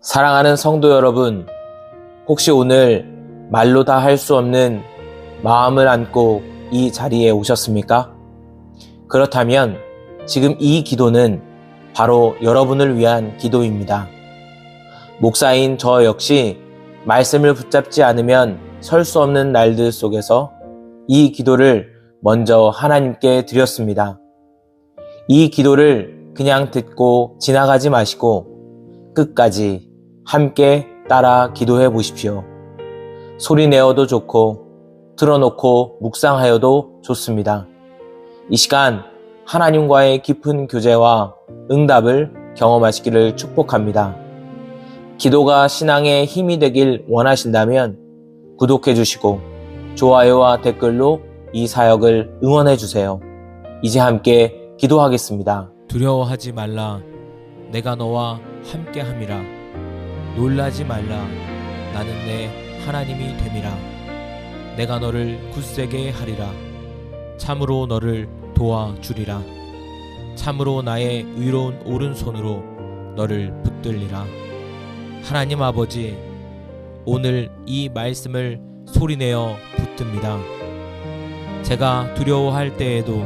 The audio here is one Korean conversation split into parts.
사랑하는 성도 여러분, 혹시 오늘 말로 다 할 수 없는 마음을 안고 이 자리에 오셨습니까? 그렇다면 지금 이 기도는 바로 여러분을 위한 기도입니다. 목사인 저 역시 말씀을 붙잡지 않으면 설 수 없는 날들 속에서 이 기도를 먼저 하나님께 드렸습니다. 이 기도를 그냥 듣고 지나가지 마시고 끝까지 함께 따라 기도해 보십시오. 소리 내어도 좋고 틀어놓고 묵상하여도 좋습니다. 이 시간 하나님과의 깊은 교제와 응답을 경험하시기를 축복합니다. 기도가 신앙의 힘이 되길 원하신다면 구독해 주시고 좋아요와 댓글로 이 사역을 응원해 주세요. 이제 함께 기도하겠습니다. 두려워하지 말라. 내가 너와 함께 함이라. 놀라지 말라. 나는 내 하나님이 됨이라. 내가 너를 굳세게 하리라. 참으로 너를 도와주리라. 참으로 나의 의로운 오른손으로 너를 붙들리라. 하나님 아버지, 오늘 이 말씀을 소리내어 붙듭니다. 제가 두려워할 때에도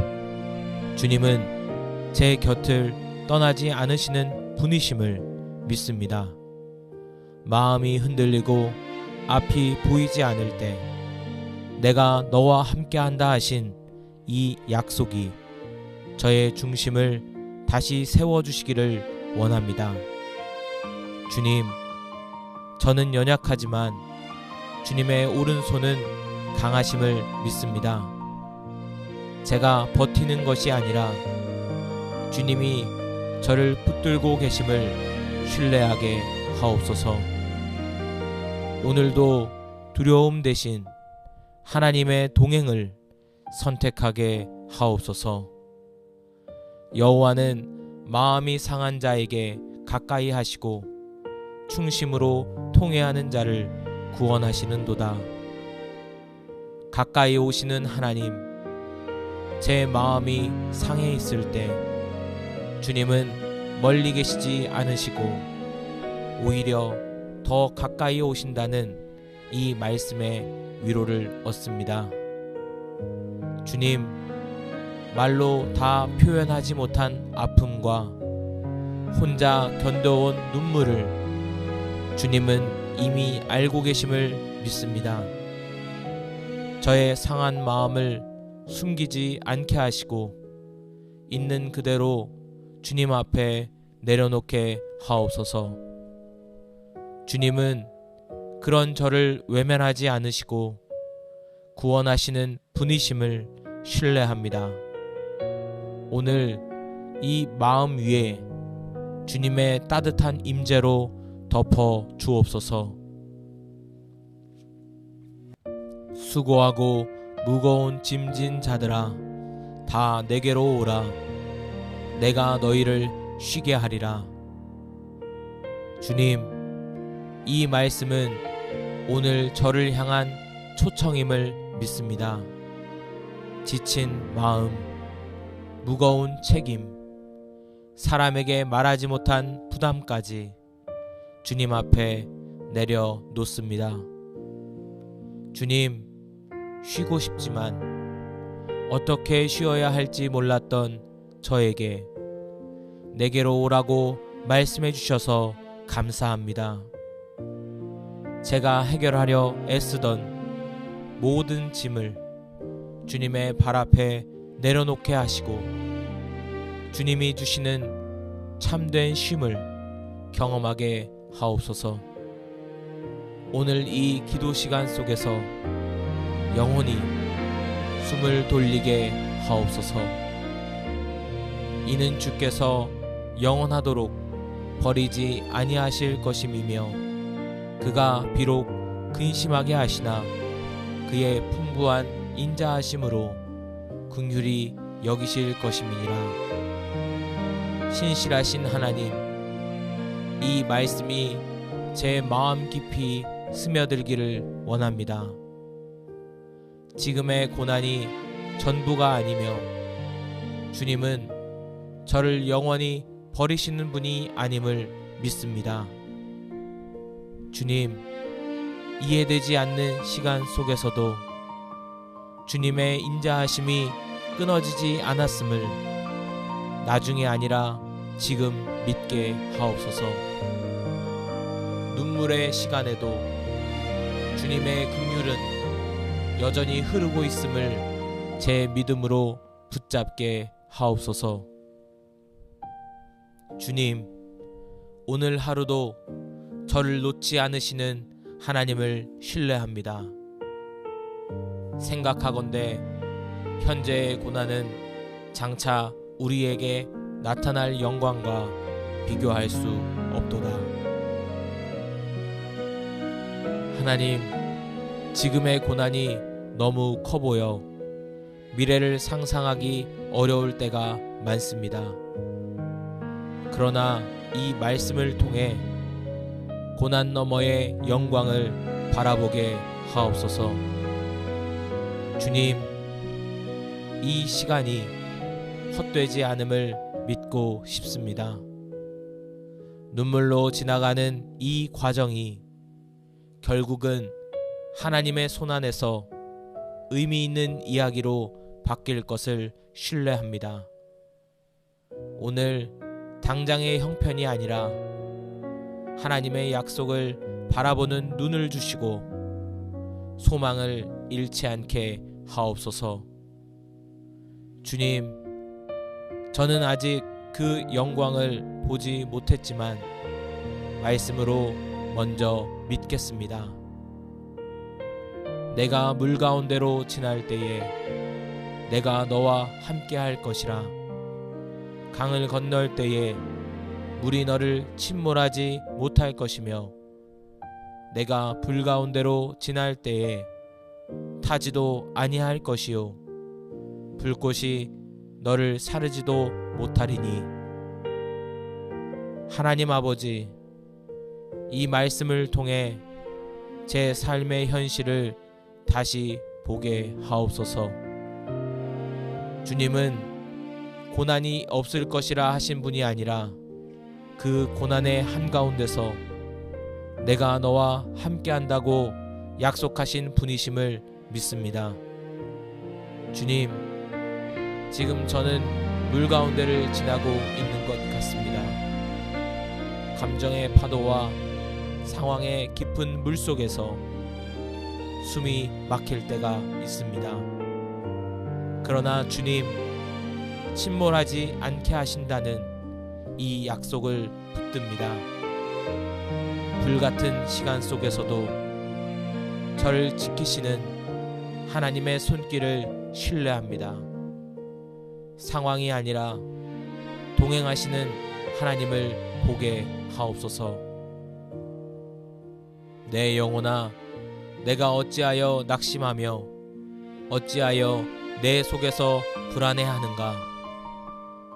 주님은 제 곁을 떠나지 않으시는 분이심을 믿습니다. 마음이 흔들리고 앞이 보이지 않을 때 내가 너와 함께한다 하신 이 약속이 저의 중심을 다시 세워주시기를 원합니다. 주님, 저는 연약하지만 주님의 오른손은 강하심을 믿습니다. 제가 버티는 것이 아니라 주님이 저를 붙들고 계심을 신뢰하게 하옵소서. 오늘도 두려움 대신 하나님의 동행을 선택하게 하옵소서. 여호와는 마음이 상한 자에게 가까이 하시고 충심으로 통회하는 자를 구원하시는도다. 가까이 오시는 하나님, 제 마음이 상해 있을 때 주님은 멀리 계시지 않으시고 오히려 더 가까이 오신다는 이 말씀의 위로를 얻습니다. 주님, 말로 다 표현하지 못한 아픔과 혼자 견뎌온 눈물을 주님은 이미 알고 계심을 믿습니다. 저의 상한 마음을 숨기지 않게 하시고 있는 그대로 주님 앞에 내려놓게 하옵소서. 주님은 그런 저를 외면하지 않으시고 구원하시는 분이심을 신뢰합니다. 오늘 이 마음 위에 주님의 따뜻한 임재로 덮어 주옵소서. 수고하고 무거운 짐진 자들아, 다 내게로 오라. 내가 너희를 쉬게 하리라. 주님, 이 말씀은 오늘 저를 향한 초청임을 믿습니다. 지친 마음, 무거운 책임, 사람에게 말하지 못한 부담까지 주님 앞에 내려놓습니다. 주님, 쉬고 싶지만 어떻게 쉬어야 할지 몰랐던 저에게 내게로 오라고 말씀해 주셔서 감사합니다. 제가 해결하려 애쓰던 모든 짐을 주님의 발 앞에 내려놓게 하시고 주님이 주시는 참된 쉼을 경험하게 하옵소서. 오늘 이 기도 시간 속에서 영혼이 숨을 돌리게 하옵소서. 이는 주께서 영원하도록 버리지 아니하실 것임이며 그가 비록 근심하게 하시나 그의 풍부한 인자하심으로 긍휼히 여기실 것임이니라. 신실하신 하나님, 이 말씀이 제 마음 깊이 스며들기를 원합니다. 지금의 고난이 전부가 아니며 주님은 저를 영원히 버리시는 분이 아님을 믿습니다. 주님, 이해되지 않는 시간 속에서도 주님의 인자하심이 끊어지지 않았음을 나중에 아니라 지금 믿게 하옵소서. 눈물의 시간에도 주님의 긍휼은 여전히 흐르고 있음을 제 믿음으로 붙잡게 하옵소서. 주님, 오늘 하루도 저를 놓지 않으시는 하나님을 신뢰합니다. 생각하건대 현재의 고난은 장차 우리에게 나타날 영광과 비교할 수 없도다. 하나님, 지금의 고난이 너무 커 보여 미래를 상상하기 어려울 때가 많습니다. 그러나 이 말씀을 통해 고난 너머의 영광을 바라보게 하옵소서. 주님, 이 시간이 헛되지 않음을 믿고 싶습니다. 눈물로 지나가는 이 과정이 결국은 하나님의 손안에서 의미 있는 이야기로 바뀔 것을 신뢰합니다. 오늘 당장의 형편이 아니라 하나님의 약속을 바라보는 눈을 주시고 소망을 잃지 않게 하옵소서. 주님, 저는 아직 그 영광을 보지 못했지만 말씀으로 먼저 믿겠습니다. 내가 물 가운데로 지날 때에 내가 너와 함께 할 것이라. 강을 건널 때에 물이 너를 침몰하지 못할 것이며 내가 불 가운데로 지날 때에 타지도 아니할 것이요 불꽃이 너를 사르지도 못하리니. 하나님 아버지, 이 말씀을 통해 제 삶의 현실을 다시 보게 하옵소서. 주님은 고난이 없을 것이라 하신 분이 아니라 그 고난의 한가운데서 내가 너와 함께한다고 약속하신 분이심을 믿습니다. 주님, 지금 저는 물 가운데를 지나고 있는 것 같습니다. 감정의 파도와 상황의 깊은 물 속에서 숨이 막힐 때가 있습니다. 그러나 주님, 침몰하지 않게 하신다는 이 약속을 붙듭니다. 불같은 시간 속에서도 저를 지키시는 하나님의 손길을 신뢰합니다. 상황이 아니라 동행하시는 하나님을 보게 하옵소서. 내 영혼아, 내가 어찌하여 낙심하며 어찌하여 내 속에서 불안해하는가?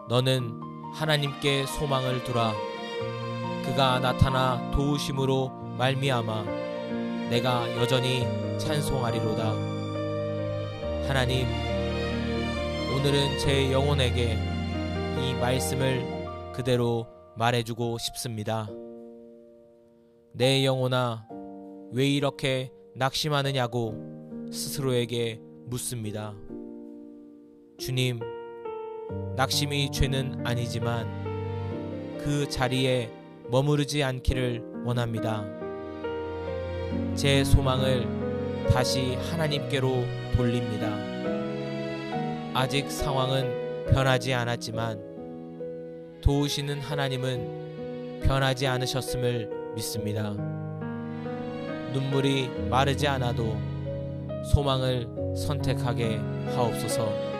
너는 하나님께 소망을 두라. 그가 나타나 도우심으로 말미암아 내가 여전히 찬송하리로다. 하나님, 오늘은 제 영혼에게 이 말씀을 그대로 말해주고 싶습니다. 내 영혼아, 왜 이렇게 낙심하느냐고 스스로에게 묻습니다. 주님, 낙심이 죄는 아니지만 그 자리에 머무르지 않기를 원합니다. 제 소망을 다시 하나님께로 돌립니다. 아직 상황은 변하지 않았지만 도우시는 하나님은 변하지 않으셨음을 믿습니다. 눈물이 마르지 않아도 소망을 선택하게 하옵소서.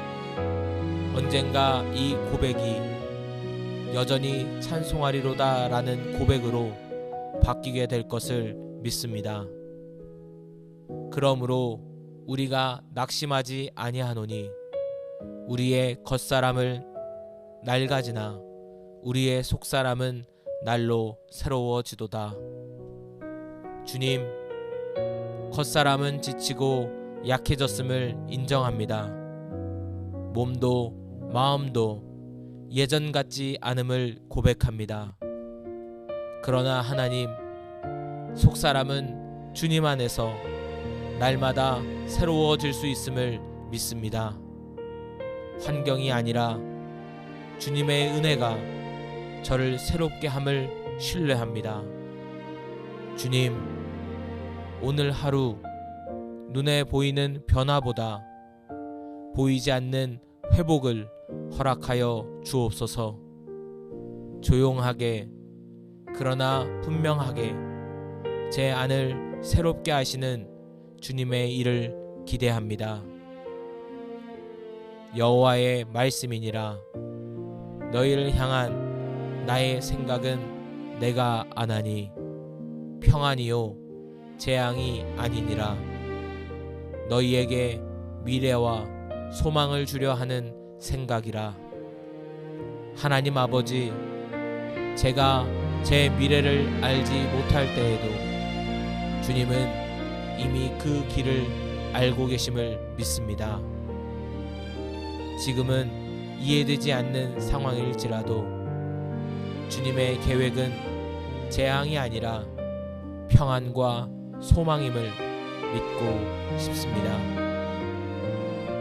언젠가 이 고백이 여전히 찬송하리로다 라는 고백으로 바뀌게 될 것을 믿습니다. 그러므로 우리가 낙심하지 아니하노니 우리의 겉사람을 낡아지나 우리의 속사람은 날로 새로워지도다. 주님, 겉사람은 지치고 약해졌음을 인정합니다. 몸도 마음도 예전 같지 않음을 고백합니다. 그러나 하나님, 속사람은 주님 안에서 날마다 새로워질 수 있음을 믿습니다. 환경이 아니라 주님의 은혜가 저를 새롭게 함을 신뢰합니다. 주님, 오늘 하루 눈에 보이는 변화보다 보이지 않는 회복을 허락하여 주옵소서. 조용하게 그러나 분명하게 제 안을 새롭게 하시는 주님의 일을 기대합니다. 여호와의 말씀이니라. 너희를 향한 나의 생각은 내가 아나니 평안이요 재앙이 아니니라. 너희에게 미래와 소망을 주려 하는 생각이라. 하나님 아버지, 제가 제 미래를 알지 못할 때에도 주님은 이미 그 길을 알고 계심을 믿습니다. 지금은 이해되지 않는 상황일지라도 주님의 계획은 재앙이 아니라 평안과 소망임을 믿고 싶습니다.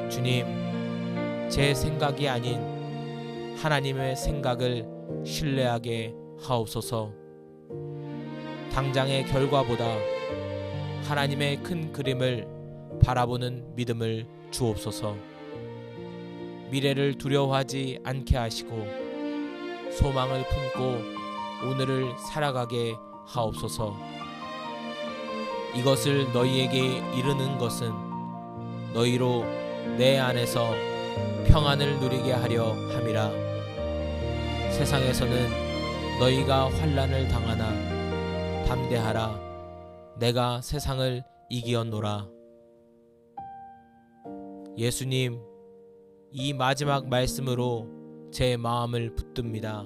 주님, 제 생각이 아닌 하나님의 생각을 신뢰하게 하옵소서. 당장의 결과보다 하나님의 큰 그림을 바라보는 믿음을 주옵소서. 미래를 두려워하지 않게 하시고 소망을 품고 오늘을 살아가게 하옵소서. 이것을 너희에게 이르는 것은 너희로 내 안에서 평안을 누리게 하려 함이라. 세상에서는 너희가 환난을 당하나 담대하라. 내가 세상을 이기었노라. 예수님, 이 마지막 말씀으로 제 마음을 붙듭니다.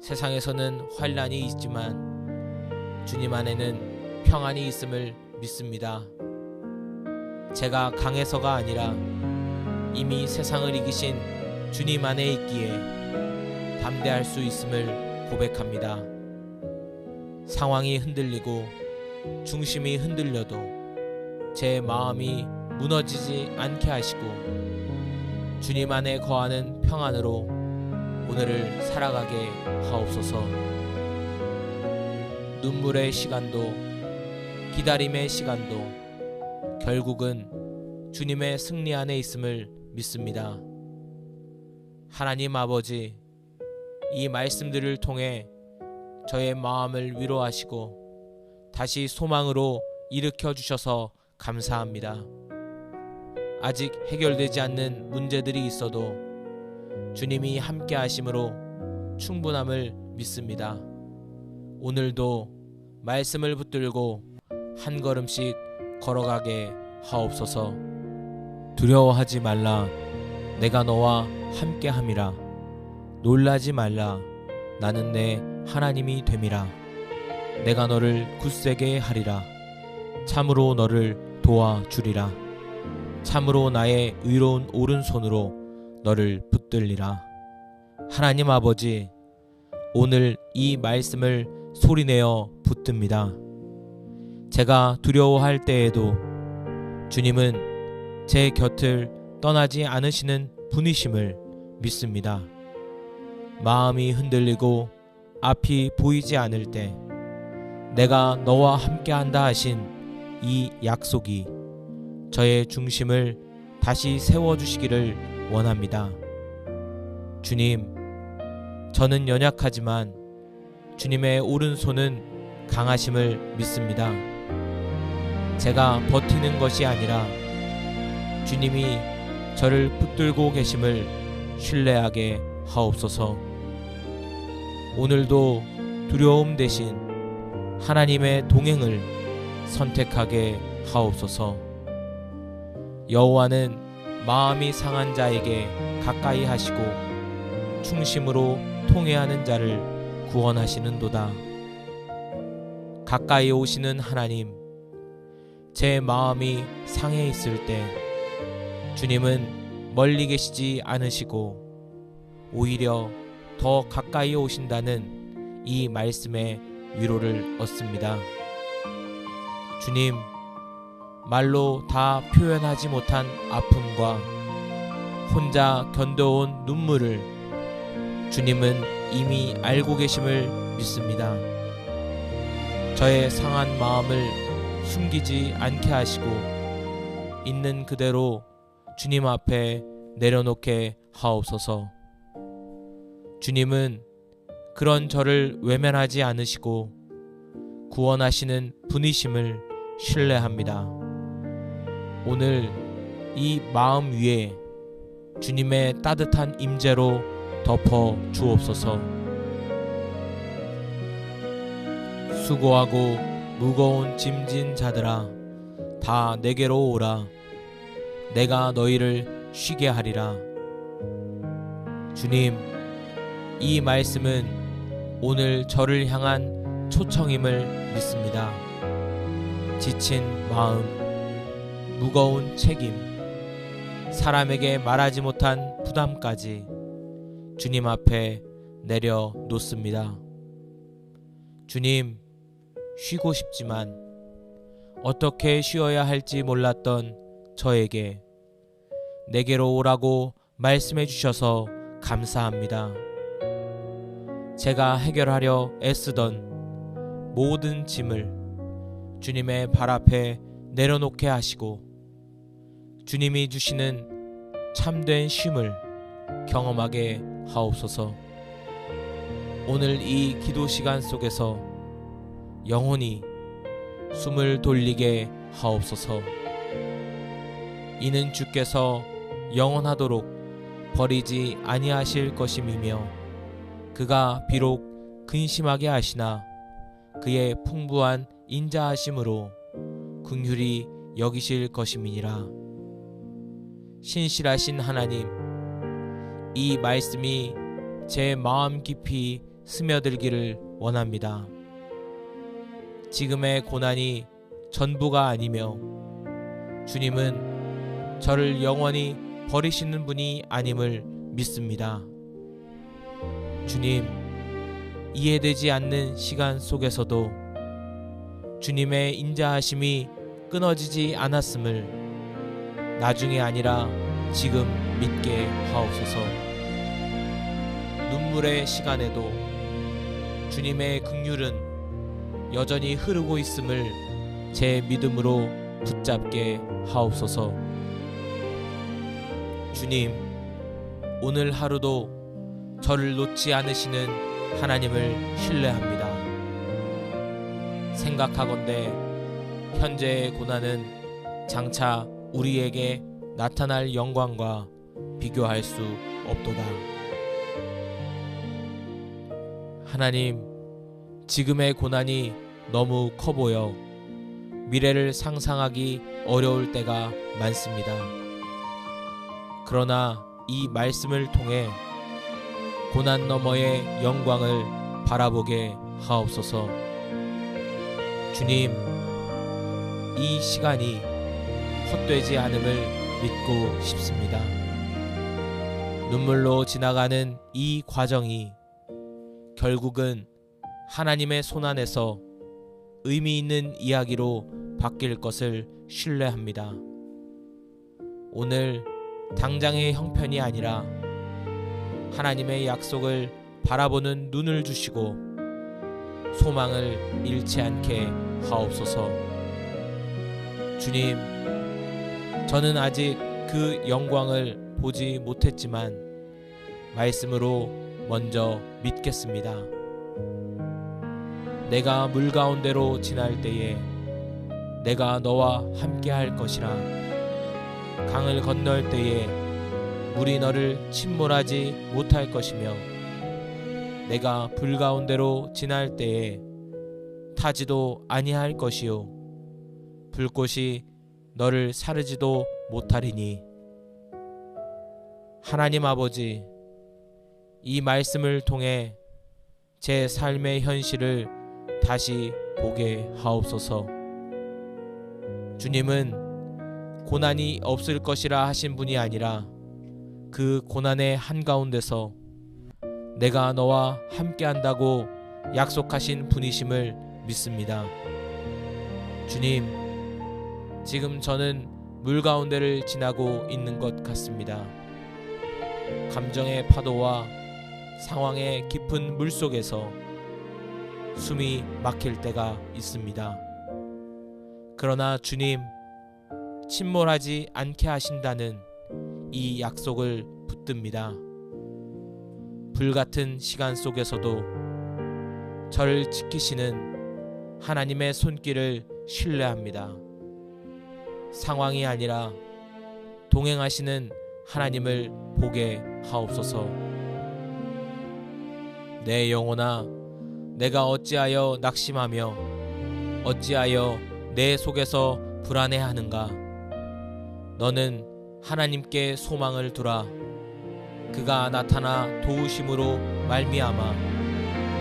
세상에서는 환난이 있지만 주님 안에는 평안이 있음을 믿습니다. 제가 강해서가 아니라 이미 세상을 이기신 주님 안에 있기에 담대할 수 있음을 고백합니다. 상황이 흔들리고 중심이 흔들려도 제 마음이 무너지지 않게 하시고 주님 안에 거하는 평안으로 오늘을 살아가게 하옵소서. 눈물의 시간도 기다림의 시간도 결국은 주님의 승리 안에 있음을 믿습니다. 하나님 아버지, 이 말씀들을 통해 저의 마음을 위로하시고 다시 소망으로 일으켜 주셔서 감사합니다. 아직 해결되지 않는 문제들이 있어도 주님이 함께 하심으로 충분함을 믿습니다. 오늘도 말씀을 붙들고 한 걸음씩 걸어가게 하옵소서. 두려워하지 말라. 내가 너와 함께 함이라. 놀라지 말라. 나는 내 하나님이 됨이라. 내가 너를 굳세게 하리라. 참으로 너를 도와주리라. 참으로 나의 의로운 오른손으로 너를 붙들리라. 하나님 아버지, 오늘 이 말씀을 소리내어 붙듭니다. 제가 두려워할 때에도 주님은 제 곁을 떠나지 않으시는 분이심을 믿습니다. 마음이 흔들리고 앞이 보이지 않을 때 내가 너와 함께한다 하신 이 약속이 저의 중심을 다시 세워주시기를 원합니다. 주님, 저는 연약하지만 주님의 오른손은 강하심을 믿습니다. 제가 버티는 것이 아니라 주님이 저를 붙들고 계심을 신뢰하게 하옵소서. 오늘도 두려움 대신 하나님의 동행을 선택하게 하옵소서. 여호와는 마음이 상한 자에게 가까이 하시고 충심으로 통회하는 자를 구원하시는도다. 가까이 오시는 하나님, 제 마음이 상해 있을 때 주님은 멀리 계시지 않으시고 오히려 더 가까이 오신다는 이 말씀에 위로를 얻습니다. 주님, 말로 다 표현하지 못한 아픔과 혼자 견뎌온 눈물을 주님은 이미 알고 계심을 믿습니다. 저의 상한 마음을 숨기지 않게 하시고 있는 그대로 주님 앞에 내려놓게 하옵소서. 주님은 그런 저를 외면하지 않으시고 구원하시는 분이심을 신뢰합니다. 오늘 이 마음 위에 주님의 따뜻한 임재로 덮어 주옵소서. 수고하고 무거운 짐진 자들아, 다 내게로 오라. 내가 너희를 쉬게 하리라. 주님, 이 말씀은 오늘 저를 향한 초청임을 믿습니다. 지친 마음, 무거운 책임, 사람에게 말하지 못한 부담까지 주님 앞에 내려놓습니다. 주님, 쉬고 싶지만 어떻게 쉬어야 할지 몰랐던 저에게 내게로 오라고 말씀해 주셔서 감사합니다. 제가 해결하려 애쓰던 모든 짐을 주님의 발 앞에 내려놓게 하시고 주님이 주시는 참된 쉼을 경험하게 하옵소서. 오늘 이 기도 시간 속에서 영원히 숨을 돌리게 하옵소서. 이는 주께서 영원하도록 버리지 아니하실 것임이며 그가 비록 근심하게 하시나 그의 풍부한 인자하심으로 긍휼히 여기실 것임이니라. 신실하신 하나님, 이 말씀이 제 마음 깊이 스며들기를 원합니다. 지금의 고난이 전부가 아니며 주님은 저를 영원히 버리시는 분이 아님을 믿습니다. 주님, 이해되지 않는 시간 속에서도 주님의 인자하심이 끊어지지 않았음을 나중에 아니라 지금 믿게 하옵소서. 눈물의 시간에도 주님의 긍휼은 여전히 흐르고 있음을 제 믿음으로 붙잡게 하옵소서. 주님, 오늘 하루도 저를 놓지 않으시는 하나님을 신뢰합니다. 생각하건대 현재의 고난은 장차 우리에게 나타날 영광과 비교할 수 없도다. 하나님, 지금의 고난이 너무 커 보여 미래를 상상하기 어려울 때가 많습니다. 그러나 이 말씀을 통해 고난 너머의 영광을 바라보게 하옵소서. 주님, 이 시간이 헛되지 않음을 믿고 싶습니다. 눈물로 지나가는 이 과정이 결국은 하나님의 손안에서 의미 있는 이야기로 바뀔 것을 신뢰합니다. 오늘 당장의 형편이 아니라 하나님의 약속을 바라보는 눈을 주시고 소망을 잃지 않게 하옵소서. 주님, 저는 아직 그 영광을 보지 못했지만 말씀으로 먼저 믿겠습니다. 내가 물 가운데로 지날 때에 내가 너와 함께 할 것이라. 강을 건널 때에 물이 너를 침몰하지 못할 것이며 내가 불 가운데로 지날 때에 타지도 아니할 것이요 불꽃이 너를 사르지도 못하리니. 하나님 아버지, 이 말씀을 통해 제 삶의 현실을 다시 보게 하옵소서. 주님은 고난이 없을 것이라 하신 분이 아니라 그 고난의 한가운데서 내가 너와 함께 한다고 약속하신 분이심을 믿습니다. 주님, 지금 저는 물 가운데를 지나고 있는 것 같습니다. 감정의 파도와 상황의 깊은 물 속에서 숨이 막힐 때가 있습니다. 그러나 주님, 침몰하지 않게 하신다는 이 약속을 붙듭니다. 불같은 시간 속에서도 저를 지키시는 하나님의 손길을 신뢰합니다. 상황이 아니라 동행하시는 하나님을 보게 하옵소서. 내 영혼아, 내가 어찌하여 낙심하며 어찌하여 내 속에서 불안해하는가? 너는 하나님께 소망을 두라. 그가 나타나 도우심으로 말미암아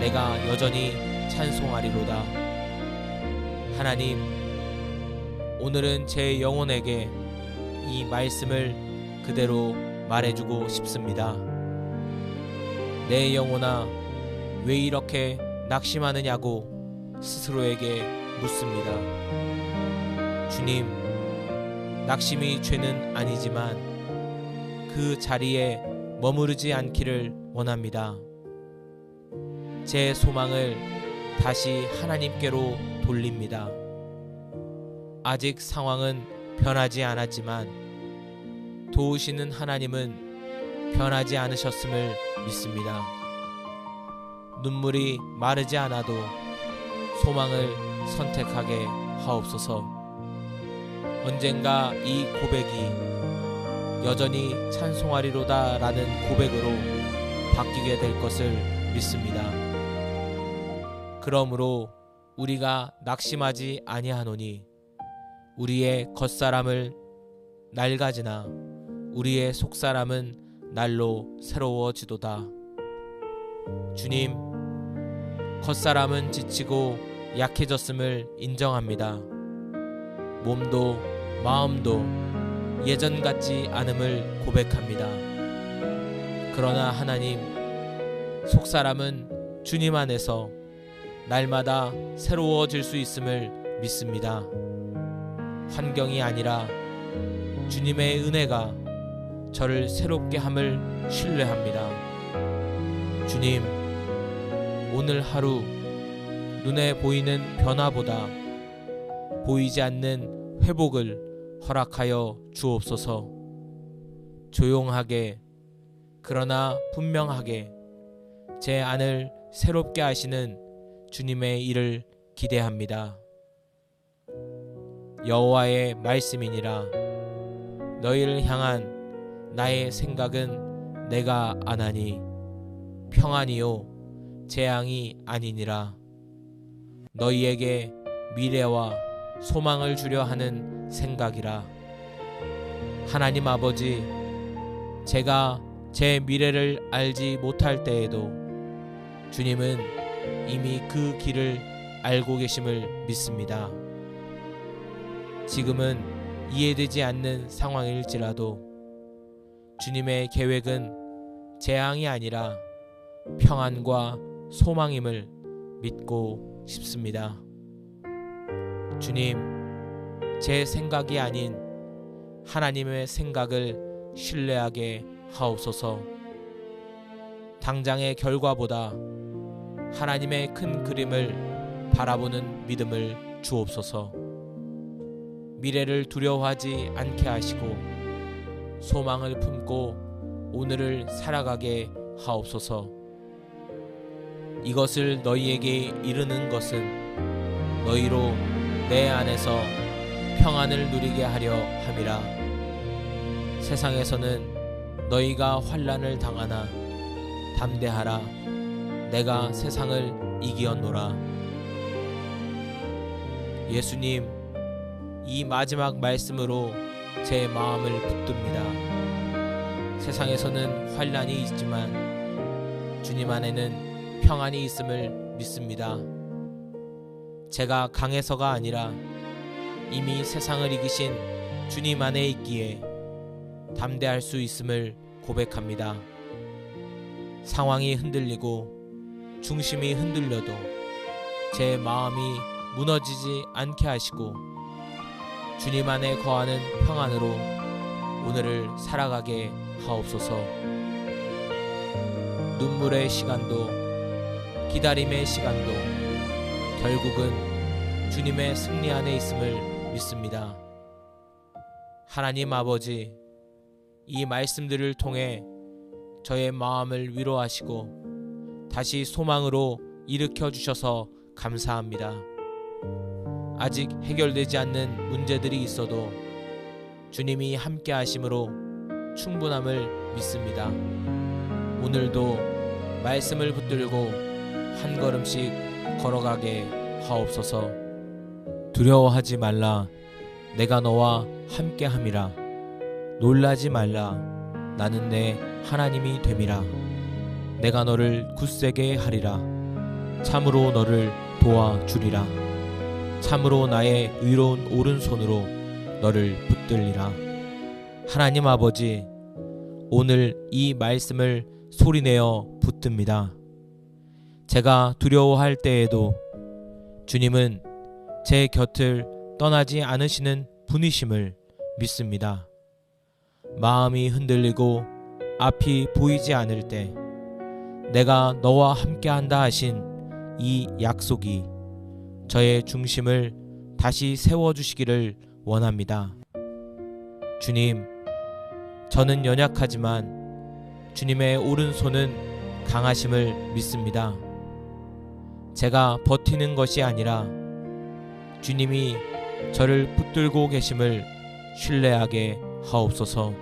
내가 여전히 찬송하리로다. 하나님, 오늘은 제 영혼에게 이 말씀을 그대로 말해주고 싶습니다. 내 영혼아, 왜 이렇게 낙심하느냐고 스스로에게 묻습니다. 주님, 낙심이 죄는 아니지만 그 자리에 머무르지 않기를 원합니다. 제 소망을 다시 하나님께로 돌립니다. 아직 상황은 변하지 않았지만 도우시는 하나님은 변하지 않으셨음을 믿습니다. 눈물이 마르지 않아도 소망을 선택하게 하옵소서. 언젠가 이 고백이 여전히 찬송하리로다 라는 고백으로 바뀌게 될 것을 믿습니다. 그러므로 우리가 낙심하지 아니하노니 우리의 겉사람을 낡아지나 우리의 속사람은 날로 새로워지도다. 주님, 겉사람은 지치고 약해졌음을 인정합니다. 몸도 마음도 예전 같지 않음을 고백합니다. 그러나 하나님, 속사람은 주님 안에서 날마다 새로워질 수 있음을 믿습니다. 환경이 아니라 주님의 은혜가 저를 새롭게 함을 신뢰합니다. 주님, 오늘 하루 눈에 보이는 변화보다 보이지 않는 회복을 허락하여 주옵소서. 조용하게 그러나 분명하게 제 안을 새롭게 하시는 주님의 일을 기대합니다. 여호와의 말씀이니라. 너희를 향한 나의 생각은 내가 아나니 평안이요 재앙이 아니니라. 너희에게 미래와 소망을 주려 하는 생각이라. 하나님 아버지, 제가 제 미래를 알지 못할 때에도 주님은 이미 그 길을 알고 계심을 믿습니다. 지금은 이해되지 않는 상황일지라도 주님의 계획은 재앙이 아니라 평안과 소망임을 믿고 싶습니다. 주님, 제 생각이 아닌 하나님의 생각을 신뢰하게 하옵소서. 당장의 결과보다 하나님의 큰 그림을 바라보는 믿음을 주옵소서. 미래를 두려워하지 않게 하시고 소망을 품고 오늘을 살아가게 하옵소서. 이것을 너희에게 이르는 것은 너희로 내 안에서 평안을 누리게 하려 함이라. 세상에서는 너희가 환난을 당하나 담대하라. 내가 세상을 이기었노라. 예수님, 이 마지막 말씀으로 제 마음을 붙듭니다. 세상에서는 환난이 있지만 주님 안에는 평안이 있음을 믿습니다. 제가 강해서가 아니라 이미 세상을 이기신 주님 안에 있기에 담대할 수 있음을 고백합니다. 상황이 흔들리고 중심이 흔들려도 제 마음이 무너지지 않게 하시고 주님 안에 거하는 평안으로 오늘을 살아가게 하옵소서. 눈물의 시간도 기다림의 시간도 결국은 주님의 승리 안에 있음을 믿습니다. 하나님 아버지, 이 말씀들을 통해 저의 마음을 위로하시고 다시 소망으로 일으켜 주셔서 감사합니다. 아직 해결되지 않는 문제들이 있어도 주님이 함께 하심으로 충분함을 믿습니다. 오늘도 말씀을 붙들고 한 걸음씩 걸어가게 하옵소서. 두려워하지 말라. 내가 너와 함께 함이라. 놀라지 말라. 나는 내 하나님이 됨이라. 내가 너를 굳세게 하리라. 참으로 너를 도와주리라. 참으로 나의 의로운 오른손으로 너를 붙들리라. 하나님 아버지, 오늘 이 말씀을 소리내어 붙듭니다. 제가 두려워할 때에도 주님은 제 곁을 떠나지 않으시는 분이심을 믿습니다. 마음이 흔들리고 앞이 보이지 않을 때 내가 너와 함께한다 하신 이 약속이 저의 중심을 다시 세워주시기를 원합니다. 주님, 저는 연약하지만 주님의 오른손은 강하심을 믿습니다. 제가 버티는 것이 아니라 주님이 저를 붙들고 계심을 신뢰하게 하옵소서.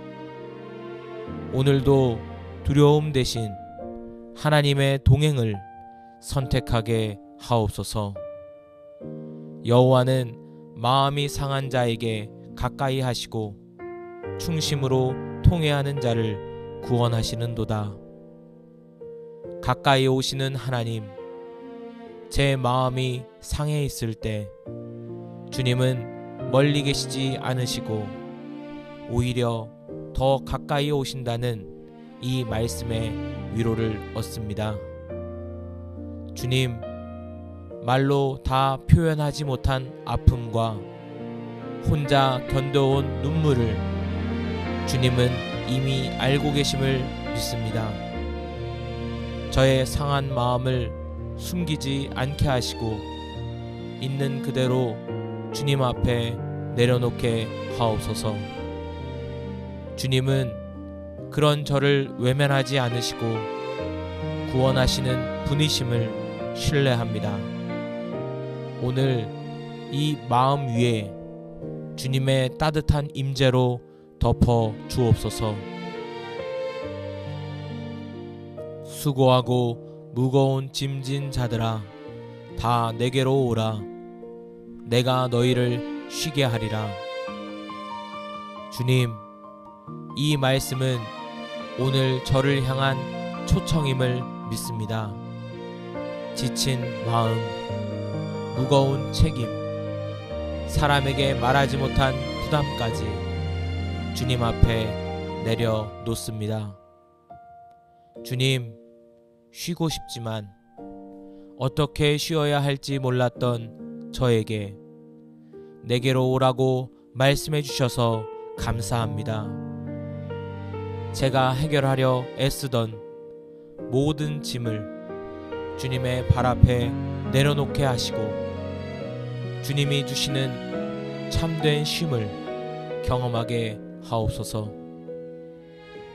오늘도 두려움 대신 하나님의 동행을 선택하게 하옵소서. 여호와는 마음이 상한 자에게 가까이 하시고 충심으로 통회하는 자를 구원하시는도다. 가까이 오시는 하나님, 제 마음이 상해 있을 때 주님은 멀리 계시지 않으시고 오히려 더 가까이 오신다는 이 말씀에 위로를 얻습니다. 주님, 말로 다 표현하지 못한 아픔과 혼자 견뎌온 눈물을 주님은 이미 알고 계심을 믿습니다. 저의 상한 마음을 숨기지 않게 하시고 있는 그대로 주님 앞에 내려놓게 하옵소서. 주님은 그런 저를 외면하지 않으시고 구원하시는 분이심을 신뢰합니다. 오늘 이 마음 위에 주님의 따뜻한 임재로 덮어 주옵소서. 수고하고 무거운 짐진 자들아, 다 내게로 오라. 내가 너희를 쉬게 하리라. 주님, 이 말씀은 오늘 저를 향한 초청임을 믿습니다. 지친 마음, 무거운 책임, 사람에게 말하지 못한 부담까지 주님 앞에 내려놓습니다. 주님, 쉬고 싶지만 어떻게 쉬어야 할지 몰랐던 저에게 내게로 오라고 말씀해 주셔서 감사합니다. 제가 해결하려 애쓰던 모든 짐을 주님의 발 앞에 내려놓게 하시고 주님이 주시는 참된 쉼을 경험하게 하옵소서.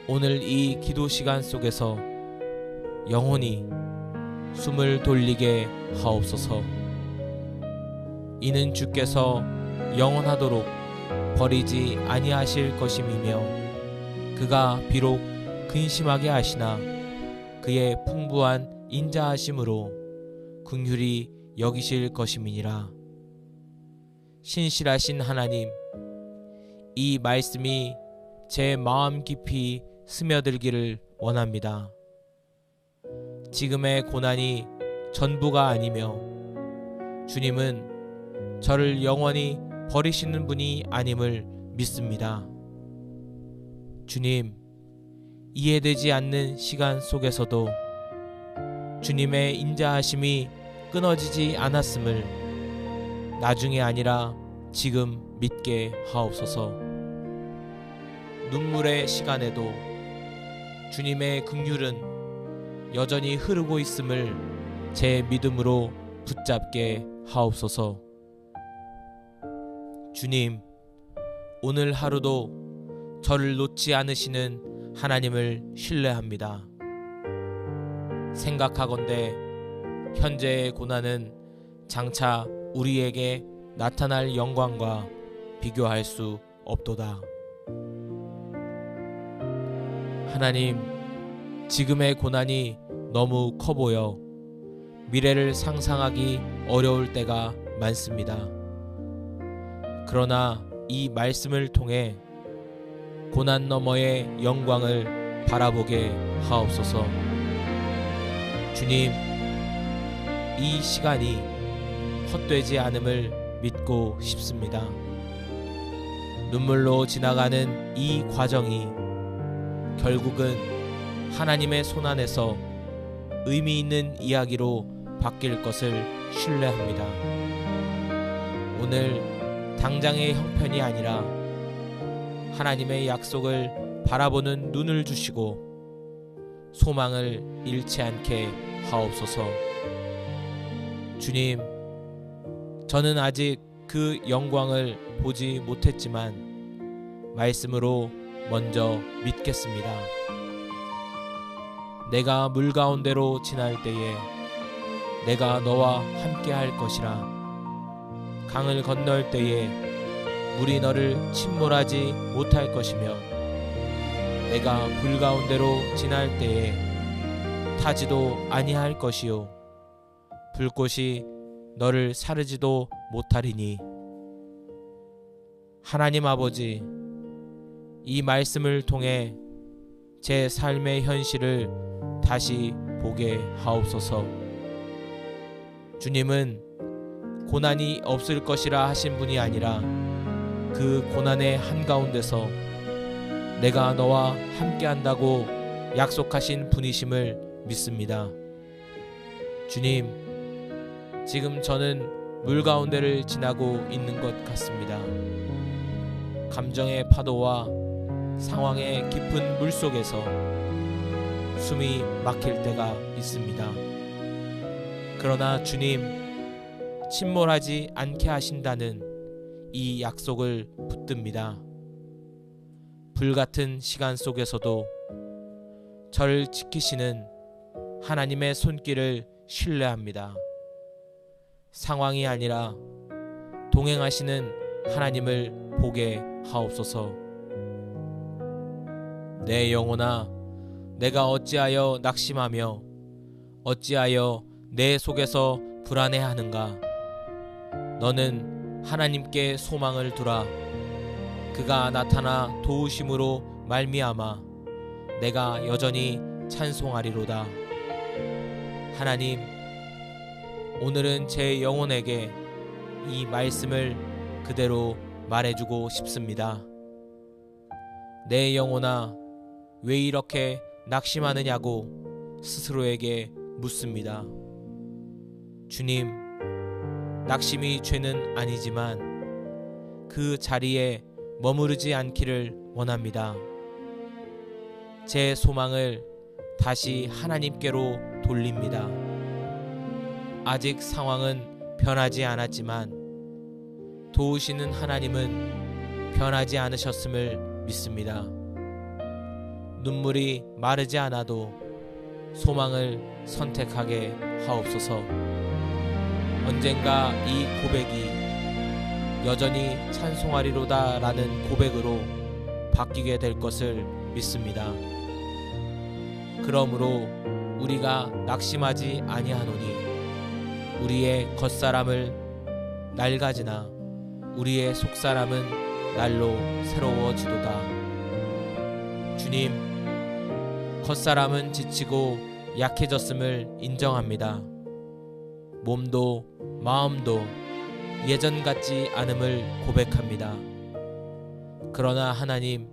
오늘 이 기도 시간 속에서 영혼이 숨을 돌리게 하옵소서. 이는 주께서 영원하도록 버리지 아니하실 것임이며 그가 비록 근심하게 하시나 그의 풍부한 인자하심으로 긍휼히 여기실 것임이니라. 신실하신 하나님, 이 말씀이 제 마음 깊이 스며들기를 원합니다. 지금의 고난이 전부가 아니며 주님은 저를 영원히 버리시는 분이 아님을 믿습니다. 주님, 이해되지 않는 시간 속에서도 주님의 인자하심이 끊어지지 않았음을 나중에 아니라 지금 믿게 하옵소서. 눈물의 시간에도 주님의 긍휼은 여전히 흐르고 있음을 제 믿음으로 붙잡게 하옵소서. 주님, 오늘 하루도 저를 놓지 않으시는 하나님을 신뢰합니다. 생각하건대 현재의 고난은 장차 우리에게 나타날 영광과 비교할 수 없도다. 하나님, 지금의 고난이 너무 커 보여 미래를 상상하기 어려울 때가 많습니다. 그러나 이 말씀을 통해 고난 너머의 영광을 바라보게 하옵소서. 주님, 이 시간이 헛되지 않음을 믿고 싶습니다. 눈물로 지나가는 이 과정이 결국은 하나님의 손안에서 의미 있는 이야기로 바뀔 것을 신뢰합니다. 오늘 당장의 형편이 아니라 하나님의 약속을 바라보는 눈을 주시고 소망을 잃지 않게 하옵소서. 주님, 저는 아직 그 영광을 보지 못했지만 말씀으로 먼저 믿겠습니다. 내가 물 가운데로 지날 때에 내가 너와 함께 할 것이라. 강을 건널 때에 물이 너를 침몰하지 못할 것이며 내가 불 가운데로 지날 때에 타지도 아니할 것이요 불꽃이 너를 사르지도 못하리니. 하나님 아버지, 이 말씀을 통해 제 삶의 현실을 다시 보게 하옵소서. 주님은 고난이 없을 것이라 하신 분이 아니라 그 고난의 한가운데서 내가 너와 함께한다고 약속하신 분이심을 믿습니다. 주님, 지금 저는 물 가운데를 지나고 있는 것 같습니다. 감정의 파도와 상황의 깊은 물 속에서 숨이 막힐 때가 있습니다. 그러나 주님, 침몰하지 않게 하신다는 이 약속을 붙듭니다. 불같은 시간 속에서도 저를 지키시는 하나님의 손길을 신뢰합니다. 상황이 아니라 동행하시는 하나님을 보게 하옵소서. 내 영혼아, 내가 어찌하여 낙심하며 어찌하여 내 속에서 불안해하는가. 너는 하나님께 소망을 두라. 그가 나타나 도우심으로 말미암아 내가 여전히 찬송하리로다. 하나님, 오늘은 제 영혼에게 이 말씀을 그대로 말해주고 싶습니다. 내 영혼아, 왜 이렇게 낙심하느냐고 스스로에게 묻습니다. 주님, 낙심이 죄는 아니지만 그 자리에 머무르지 않기를 원합니다. 제 소망을 다시 하나님께로 돌립니다. 아직 상황은 변하지 않았지만 도우시는 하나님은 변하지 않으셨음을 믿습니다. 눈물이 마르지 않아도 소망을 선택하게 하옵소서. 언젠가 이 고백이 여전히 찬송하리로다 라는 고백으로 바뀌게 될 것을 믿습니다. 그러므로 우리가 낙심하지 아니하노니 우리의 겉사람을 낡아지나 우리의 속사람은 날로 새로워지도다. 주님, 겉사람은 지치고 약해졌음을 인정합니다. 몸도 마음도 예전 같지 않음을 고백합니다. 그러나 하나님,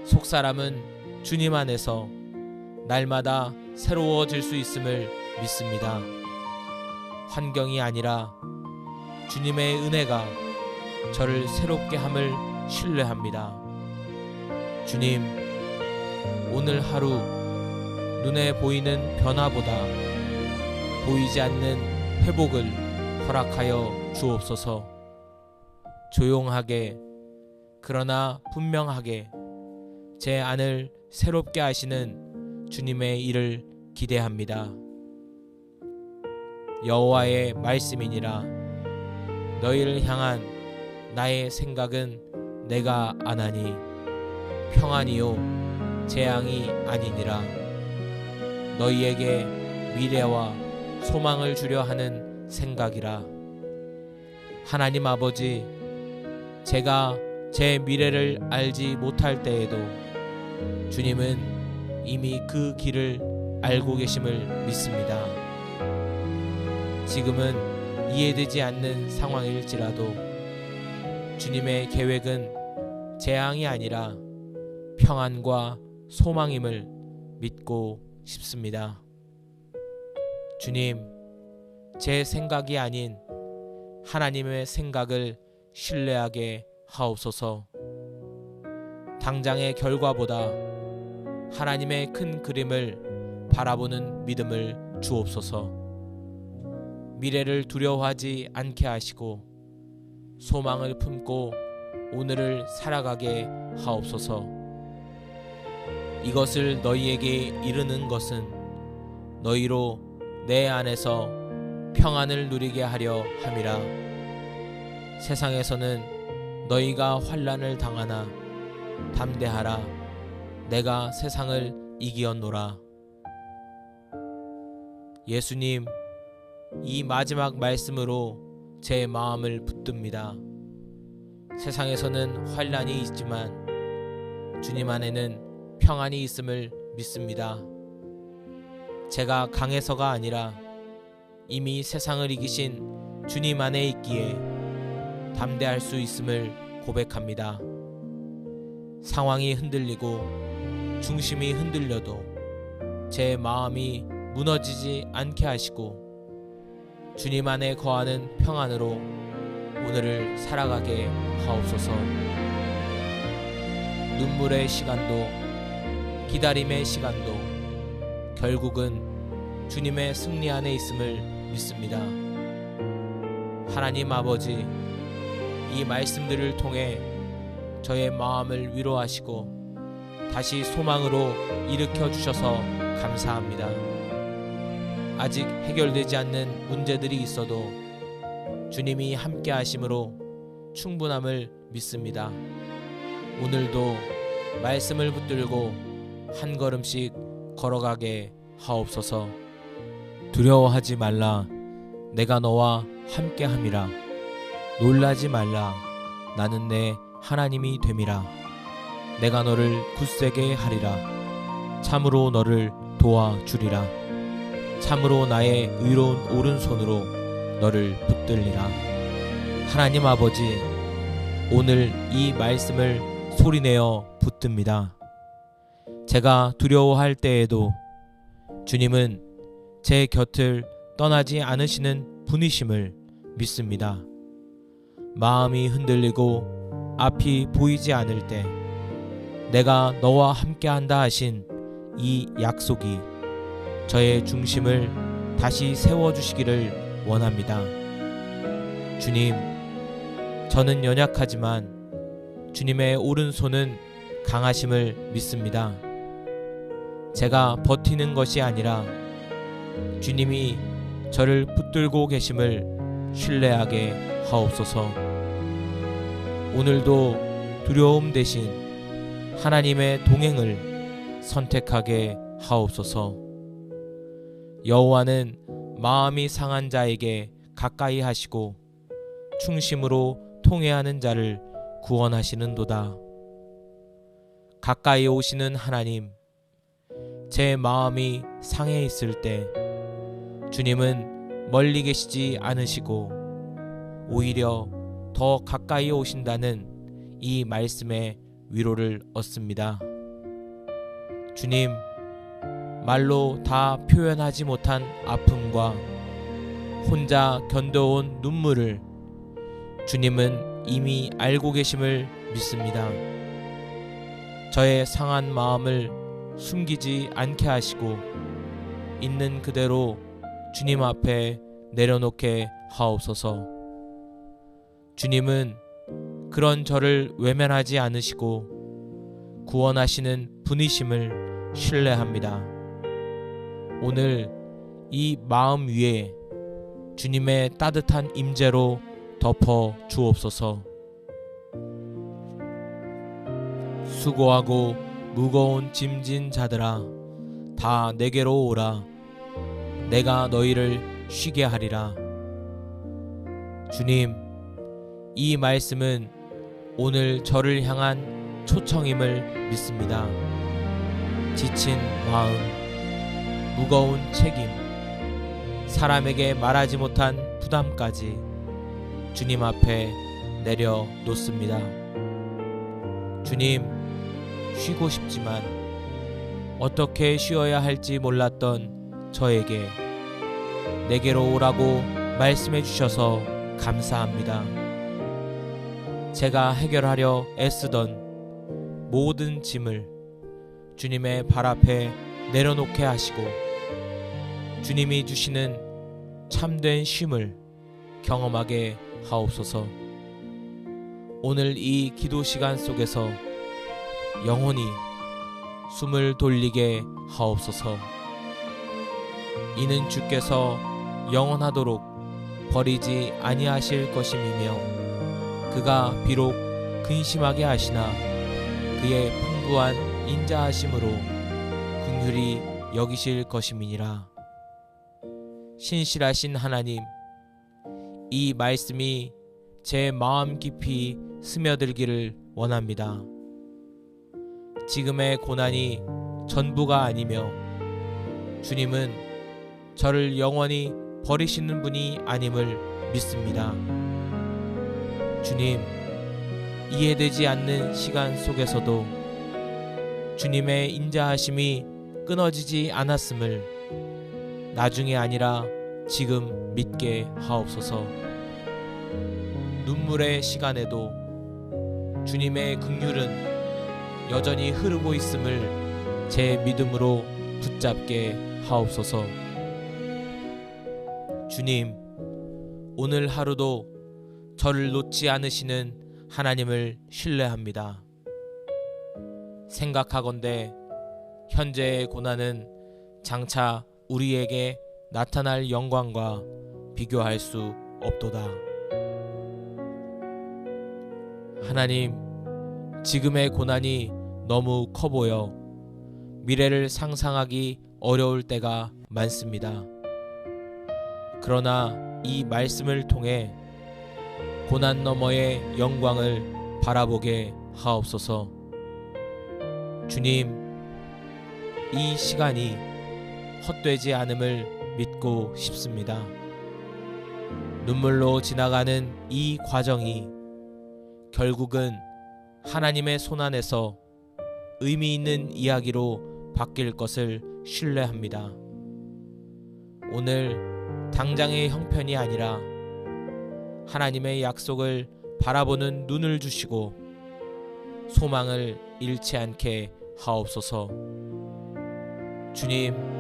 속사람은 주님 안에서 날마다 새로워질 수 있음을 믿습니다. 환경이 아니라 주님의 은혜가 저를 새롭게 함을 신뢰합니다. 주님, 오늘 하루 눈에 보이는 변화보다 보이지 않는 회복을 허락하여 주옵소서. 조용하게 그러나 분명하게 제 안을 새롭게 하시는 주님의 일을 기대합니다. 여호와의 말씀이니라. 너희를 향한 나의 생각은 내가 아나니 평안이요 재앙이 아니니라. 너희에게 미래와 소망을 주려 하는 생각이라. 하나님 아버지, 제가 제 미래를 알지 못할 때에도 주님은 이미 그 길을 알고 계심을 믿습니다. 지금은 이해되지 않는 상황일지라도 주님의 계획은 재앙이 아니라 평안과 소망임을 믿고 싶습니다. 주님, 제 생각이 아닌 하나님의 생각을 신뢰하게 하옵소서. 당장의 결과보다 하나님의 큰 그림을 바라보는 믿음을 주옵소서. 미래를 두려워하지 않게 하시고 소망을 품고 오늘을 살아가게 하옵소서. 이것을 너희에게 이르는 것은 너희로 내 안에서 평안을 누리게 하려 함이라. 세상에서는 너희가 환난을 당하나 담대하라. 내가 세상을 이기었노라. 예수님, 이 마지막 말씀으로 제 마음을 붙듭니다. 세상에서는 환난이 있지만 주님 안에는 평안이 있음을 믿습니다. 제가 강해서가 아니라 이미 세상을 이기신 주님 안에 있기에 담대할 수 있음을 고백합니다. 상황이 흔들리고 중심이 흔들려도 제 마음이 무너지지 않게 하시고 주님 안에 거하는 평안으로 오늘을 살아가게 하옵소서. 눈물의 시간도 기다림의 시간도 결국은 주님의 승리 안에 있음을 믿습니다. 하나님 아버지, 이 말씀들을 통해 저의 마음을 위로하시고 다시 소망으로 일으켜 주셔서 감사합니다. 아직 해결되지 않는 문제들이 있어도 주님이 함께 하심으로 충분함을 믿습니다. 오늘도 말씀을 붙들고 한 걸음씩 걸어가게 하옵소서. 두려워하지 말라. 내가 너와 함께 함이라. 놀라지 말라. 나는 내 하나님이 됨이라. 내가 너를 굳세게 하리라. 참으로 너를 도와주리라. 참으로 나의 의로운 오른손으로 너를 붙들리라. 하나님 아버지, 오늘 이 말씀을 소리내어 붙듭니다. 제가 두려워할 때에도 주님은 제 곁을 떠나지 않으시는 분이심을 믿습니다. 마음이 흔들리고 앞이 보이지 않을 때 내가 너와 함께한다 하신 이 약속이 저의 중심을 다시 세워주시기를 원합니다. 주님, 저는 연약하지만 주님의 오른손은 강하심을 믿습니다. 제가 버티는 것이 아니라 주님이 저를 붙들고 계심을 신뢰하게 하옵소서. 오늘도 두려움 대신 하나님의 동행을 선택하게 하옵소서. 여호와는 마음이 상한 자에게 가까이 하시고 충심으로 통회하는 자를 구원하시는도다. 가까이 오시는 하나님, 제 마음이 상해 있을 때 주님은 멀리 계시지 않으시고 오히려 더 가까이 오신다는 이 말씀에 위로를 얻습니다. 주님, 말로 다 표현하지 못한 아픔과 혼자 견뎌온 눈물을 주님은 이미 알고 계심을 믿습니다. 저의 상한 마음을 숨기지 않게 하시고 있는 그대로 주님 앞에 내려놓게 하옵소서. 주님은 그런 저를 외면하지 않으시고 구원하시는 분이심을 신뢰합니다. 오늘 이 마음 위에 주님의 따뜻한 임재로 덮어 주옵소서. 수고하고 무거운 짐진 자들아, 다 내게로 오라. 내가 너희를 쉬게 하리라. 주님, 이 말씀은 오늘 저를 향한 초청임을 믿습니다. 지친 마음, 무거운 책임, 사람에게 말하지 못한 부담까지 주님 앞에 내려놓습니다. 주님, 쉬고 싶지만 어떻게 쉬어야 할지 몰랐던 저에게 내게로 오라고 말씀해 주셔서 감사합니다. 제가 해결하려 애쓰던 모든 짐을 주님의 발 앞에 내려놓게 하시고 주님이 주시는 참된 쉼을 경험하게 하옵소서. 오늘 이 기도 시간 속에서 영원히 숨을 돌리게 하옵소서. 이는 주께서 영원하도록 버리지 아니하실 것임이며 그가 비록 근심하게 하시나 그의 풍부한 인자하심으로 긍휼히 여기실 것임이니라. 신실하신 하나님, 이 말씀이 제 마음 깊이 스며들기를 원합니다. 지금의 고난이 전부가 아니며 주님은 저를 영원히 버리시는 분이 아님을 믿습니다. 주님, 이해되지 않는 시간 속에서도 주님의 인자하심이 끊어지지 않았음을 나중에 아니라 지금 믿게 하옵소서. 눈물의 시간에도 주님의 긍휼은 여전히 흐르고 있음을 제 믿음으로 붙잡게 하옵소서. 주님, 오늘 하루도 저를 놓지 않으시는 하나님을 신뢰합니다. 생각하건대 현재의 고난은 장차 우리에게 나타날 영광과 비교할 수 없도다. 하나님, 지금의 고난이 너무 커 보여 미래를 상상하기 어려울 때가 많습니다. 그러나 이 말씀을 통해 고난 너머의 영광을 바라보게 하옵소서. 주님, 이 시간이 헛되지 않음을 믿고 싶습니다. 눈물로 지나가는 이 과정이 결국은 하나님의 손안에서 의미 있는 이야기로 바뀔 것을 신뢰합니다. 오늘 당장의 형편이 아니라 하나님의 약속을 바라보는 눈을 주시고 소망을 잃지 않게 하옵소서. 주님,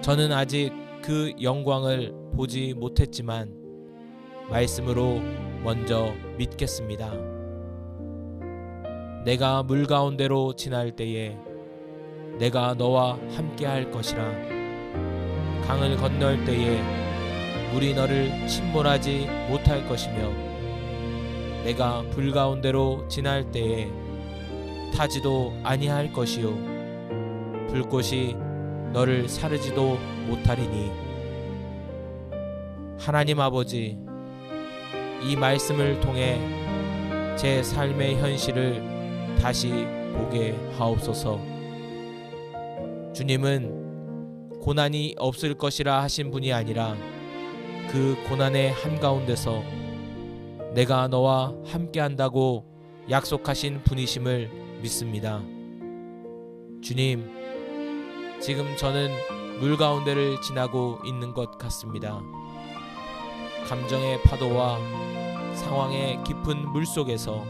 저는 아직 그 영광을 보지 못했지만 말씀으로 먼저 믿겠습니다. 내가 물 가운데로 지날 때에 내가 너와 함께 할 것이라. 강을 건널 때에 물이 너를 침몰하지 못할 것이며 내가 불 가운데로 지날 때에 타지도 아니할 것이요 불꽃이 너를 사르지도 못하리니. 하나님 아버지, 이 말씀을 통해 제 삶의 현실을 다시 보게 하옵소서. 주님은 고난이 없을 것이라 하신 분이 아니라 그 고난의 한가운데서 내가 너와 함께한다고 약속하신 분이심을 믿습니다. 주님, 지금 저는 물 가운데를 지나고 있는 것 같습니다. 감정의 파도와 상황의 깊은 물 속에서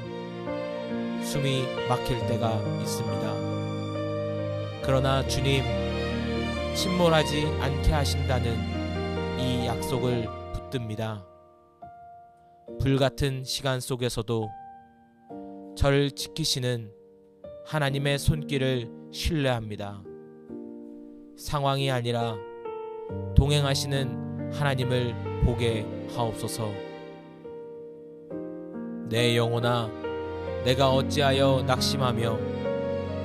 숨이 막힐 때가 있습니다. 그러나 주님, 침몰하지 않게 하신다는 이 약속을 붙듭니다. 불같은 시간 속에서도 저를 지키시는 하나님의 손길을 신뢰합니다. 상황이 아니라 동행하시는 하나님을 보게 하옵소서. 내 영혼아, 내가 어찌하여 낙심하며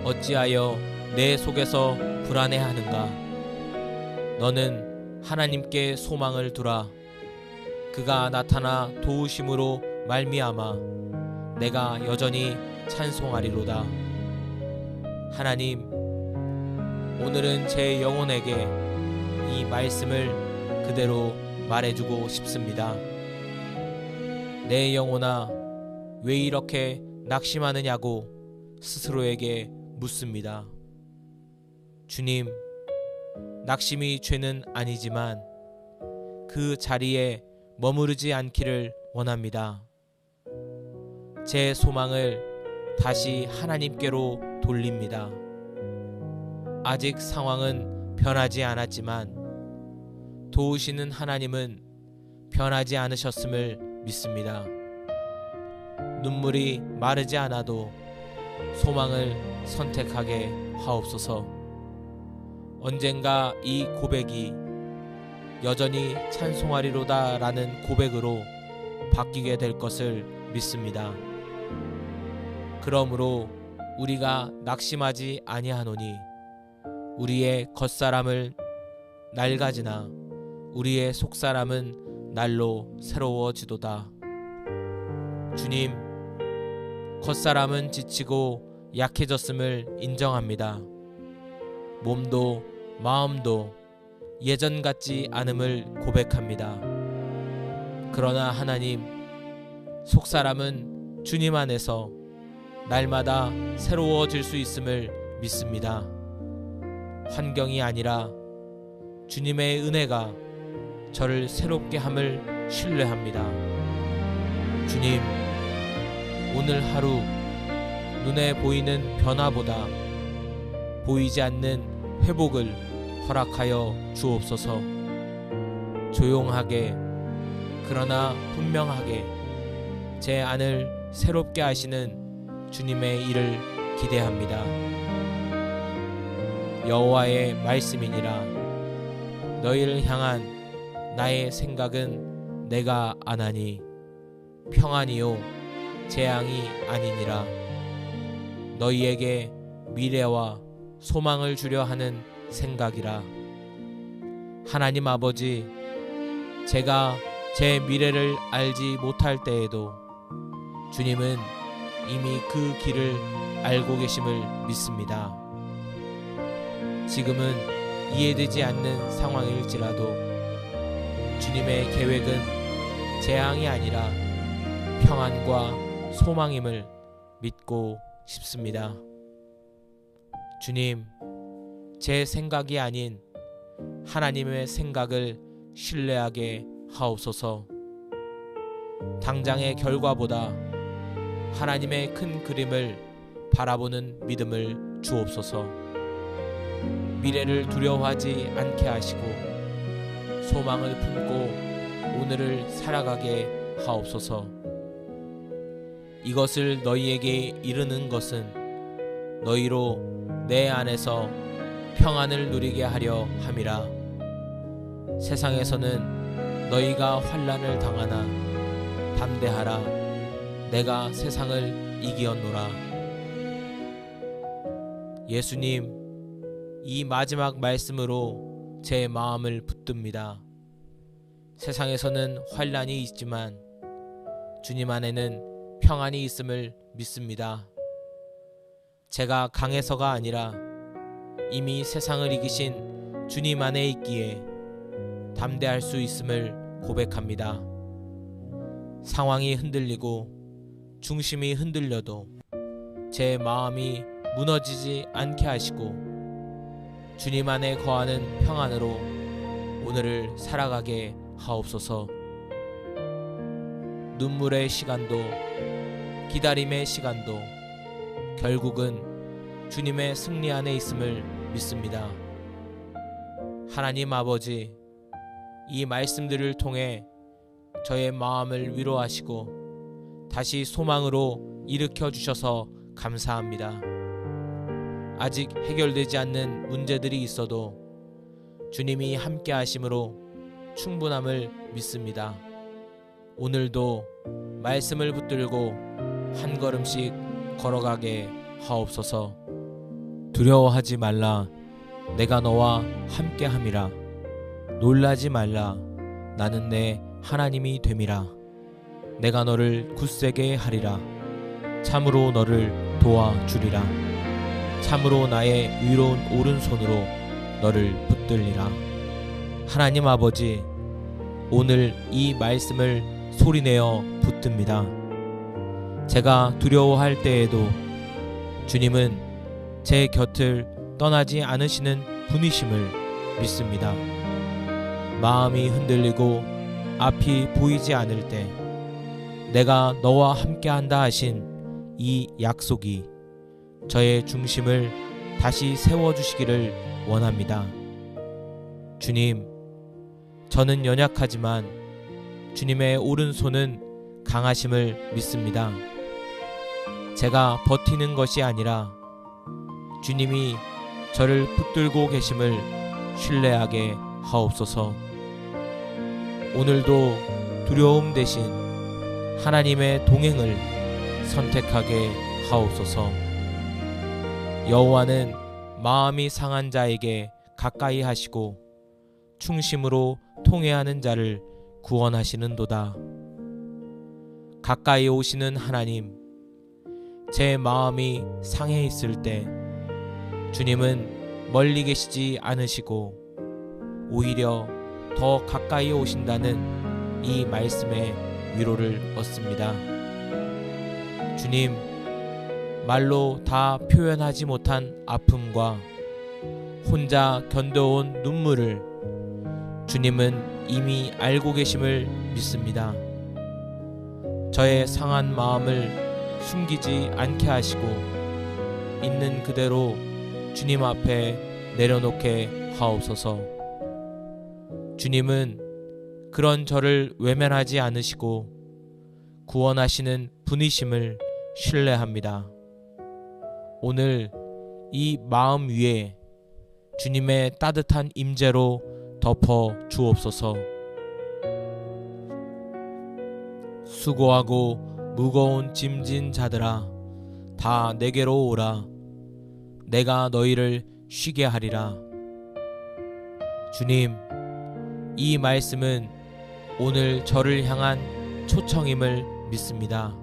어찌하여 내 속에서 불안해하는가? 너는 하나님께 소망을 두라. 그가 나타나 도우심으로 말미암아 내가 여전히 찬송하리로다. 하나님, 오늘은 제 영혼에게 이 말씀을 그대로 말해주고 싶습니다. 내 영혼아, 왜 이렇게 낙심하느냐고 스스로에게 묻습니다. 주님, 낙심이 죄는 아니지만 그 자리에 머무르지 않기를 원합니다. 제 소망을 다시 하나님께로 돌립니다. 아직 상황은 변하지 않았지만 도우시는 하나님은 변하지 않으셨음을 믿습니다. 눈물이 마르지 않아도 소망을 선택하게 하옵소서. 언젠가 이 고백이 여전히 찬송하리로다 라는 고백으로 바뀌게 될 것을 믿습니다. 그러므로 우리가 낙심하지 아니하노니 우리의 겉사람을 낡아지나 우리의 속사람은 날로 새로워지도다. 주님, 겉사람은 지치고 약해졌음을 인정합니다. 몸도 마음도 예전 같지 않음을 고백합니다. 그러나 하나님, 속사람은 주님 안에서 날마다 새로워질 수 있음을 믿습니다. 환경이 아니라 주님의 은혜가 저를 새롭게 함을 신뢰합니다. 주님, 오늘 하루 눈에 보이는 변화보다 보이지 않는 회복을 허락하여 주옵소서. 조용하게 그러나 분명하게 제 안을 새롭게 하시는 주님의 일을 기대합니다. 여호와의 말씀이니라. 너희를 향한 나의 생각은 내가 아나니 평안이요 재앙이 아니니라. 너희에게 미래와 소망을 주려 하는 생각이라. 하나님 아버지, 제가 제 미래를 알지 못할 때에도 주님은 이미 그 길을 알고 계심을 믿습니다. 지금은 이해되지 않는 상황일지라도 주님의 계획은 재앙이 아니라 평안과 소망임을 믿고 싶습니다. 주님, 제 생각이 아닌 하나님의 생각을 신뢰하게 하옵소서. 당장의 결과보다 하나님의 큰 그림을 바라보는 믿음을 주옵소서. 미래를 두려워하지 않게 하시고 소망을 품고 오늘을 살아가게 하옵소서. 이것을 너희에게 이르는 것은 너희로 내 안에서 평안을 누리게 하려 함이라. 세상에서는 너희가 환난을 당하나 담대하라. 내가 세상을 이기었노라. 예수님, 이 마지막 말씀으로 제 마음을 붙듭니다. 세상에서는 환난이 있지만 주님 안에는 평안이 있음을 믿습니다. 제가 강해서가 아니라 이미 세상을 이기신 주님 안에 있기에 담대할 수 있음을 고백합니다. 상황이 흔들리고 중심이 흔들려도 제 마음이 무너지지 않게 하시고 주님 안에 거하는 평안으로 오늘을 살아가게 하옵소서. 눈물의 시간도 기다림의 시간도 결국은 주님의 승리 안에 있음을 믿습니다. 하나님 아버지, 이 말씀들을 통해 저의 마음을 위로하시고 다시 소망으로 일으켜 주셔서 감사합니다. 아직 해결되지 않는 문제들이 있어도 주님이 함께 하심으로 충분함을 믿습니다. 오늘도 말씀을 붙들고 한 걸음씩 걸어가게 하옵소서. 두려워하지 말라, 내가 너와 함께 함이라. 놀라지 말라, 나는 내 하나님이 됨이라. 내가 너를 굳세게 하리라. 참으로 너를 도와주리라. 참으로 나의 위로운 오른손으로 너를 붙들리라. 하나님 아버지, 오늘 이 말씀을 소리내어 붙듭니다. 제가 두려워할 때에도 주님은 제 곁을 떠나지 않으시는 분이심을 믿습니다. 마음이 흔들리고 앞이 보이지 않을 때 내가 너와 함께한다 하신 이 약속이 저의 중심을 다시 세워주시기를 원합니다. 주님, 저는 연약하지만 주님의 오른손은 강하심을 믿습니다. 제가 버티는 것이 아니라 주님이 저를 붙들고 계심을 신뢰하게 하옵소서. 오늘도 두려움 대신 하나님의 동행을 선택하게 하옵소서. 여호와는 마음이 상한 자에게 가까이 하시고 충심으로 통회하는 자를 구원하시는도다. 가까이 오시는 하나님, 제 마음이 상해 있을 때 주님은 멀리 계시지 않으시고 오히려 더 가까이 오신다는 이 말씀의 위로를 얻습니다. 주님, 말로 다 표현하지 못한 아픔과 혼자 견뎌온 눈물을 주님은 이미 알고 계심을 믿습니다. 저의 상한 마음을 숨기지 않게 하시고 있는 그대로 주님 앞에 내려놓게 하옵소서. 주님은 그런 저를 외면하지 않으시고 구원하시는 분이심을 신뢰합니다. 오늘 이 마음 위에 주님의 따뜻한 임재로 덮어 주옵소서. 수고하고 무거운 짐진 자들아, 다 내게로 오라. 내가 너희를 쉬게 하리라. 주님, 이 말씀은 오늘 저를 향한 초청임을 믿습니다.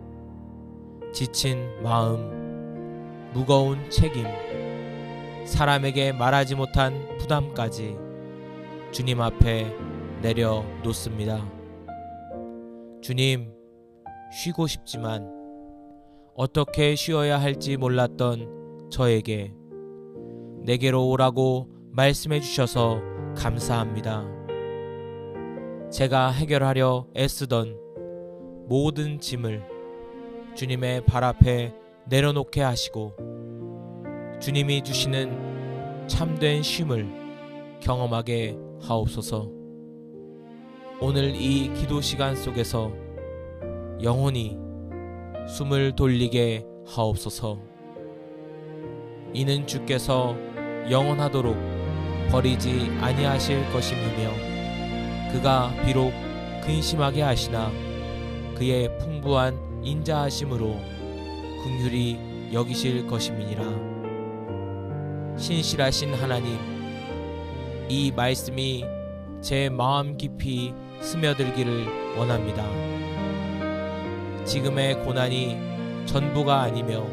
지친 마음, 무거운 책임, 사람에게 말하지 못한 부담까지 주님 앞에 내려놓습니다. 주님, 쉬고 싶지만 어떻게 쉬어야 할지 몰랐던 저에게 내게로 오라고 말씀해 주셔서 감사합니다. 제가 해결하려 애쓰던 모든 짐을 주님의 발 앞에 내려놓게 하시고 주님이 주시는 참된 쉼을 경험하게 하옵소서. 오늘 이 기도 시간 속에서 영혼이 숨을 돌리게 하옵소서. 이는 주께서 영원하도록 버리지 아니하실 것임이며 그가 비록 근심하게 하시나 그의 풍부한 인자하심으로 긍휼히 여기실 것임이니라. 신실하신 하나님, 이 말씀이 제 마음 깊이 스며들기를 원합니다. 지금의 고난이 전부가 아니며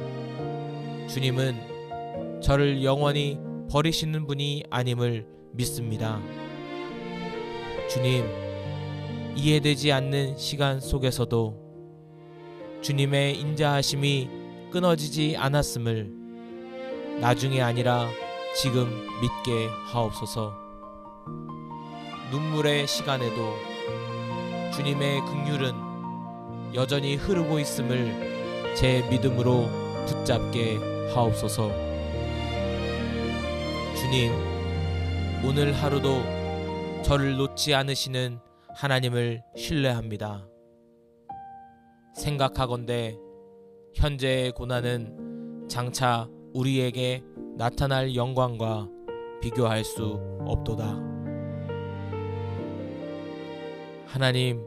주님은 저를 영원히 버리시는 분이 아님을 믿습니다. 주님, 이해되지 않는 시간 속에서도 주님의 인자하심이 끊어지지 않았음을 나중에 아니라 지금 믿게 하옵소서. 눈물의 시간에도 주님의 긍휼은 여전히 흐르고 있음을 제 믿음으로 붙잡게 하옵소서. 주님, 오늘 하루도 저를 놓지 않으시는 하나님을 신뢰합니다. 생각하건대 현재의 고난은 장차 우리에게 나타날 영광과 비교할 수 없도다. 하나님,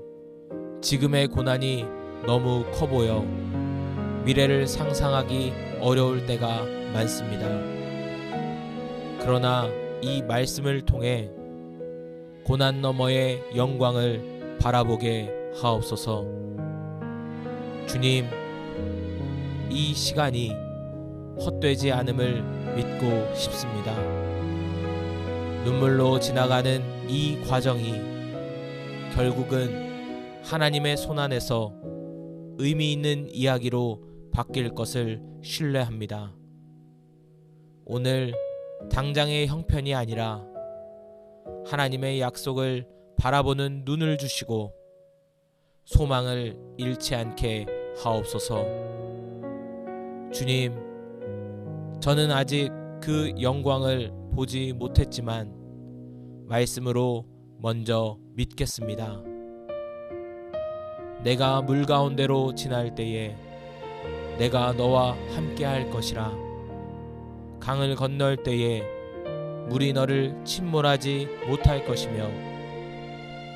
지금의 고난이 너무 커 보여 미래를 상상하기 어려울 때가 많습니다. 그러나 이 말씀을 통해 고난 너머의 영광을 바라보게 하옵소서. 주님, 이 시간이 헛되지 않음을 믿고 싶습니다. 눈물로 지나가는 이 과정이 결국은 하나님의 손안에서 의미 있는 이야기로 바뀔 것을 신뢰합니다. 오늘 당장의 형편이 아니라 하나님의 약속을 바라보는 눈을 주시고 소망을 잃지 않게 하옵소서. 주님, 저는 아직 그 영광을 보지 못했지만 말씀으로 먼저 믿겠습니다. 내가 물 가운데로 지날 때에 내가 너와 함께 할 것이라. 강을 건널 때에 물이 너를 침몰하지 못할 것이며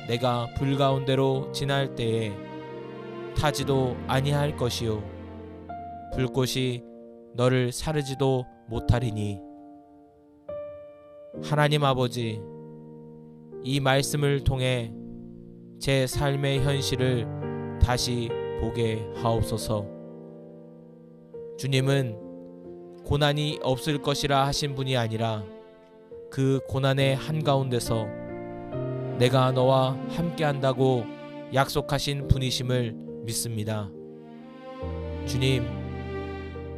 내가 불 가운데로 지날 때에 타지도 아니할 것이요 불꽃이 너를 사르지도 못하리니. 하나님 아버지, 이 말씀을 통해 제 삶의 현실을 다시 보게 하옵소서. 주님은 고난이 없을 것이라 하신 분이 아니라 그 고난의 한가운데서 내가 너와 함께한다고 약속하신 분이심을 믿습니다. 주님,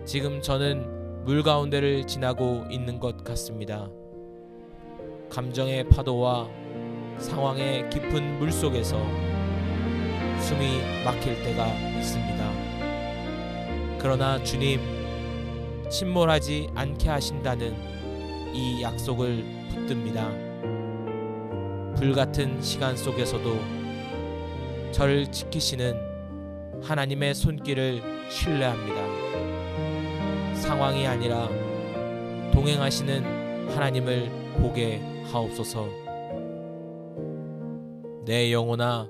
지금 저는 물 가운데를 지나고 있는 것 같습니다. 감정의 파도와 상황의 깊은 물 속에서 숨이 막힐 때가 있습니다. 그러나 주님, 침몰하지 않게 하신다는 이 약속을 붙듭니다. 불같은 시간 속에서도 저를 지키시는 하나님의 손길을 신뢰합니다. 상황이 아니라 동행하시는 하나님을 보게 하옵소서. 내 영혼아,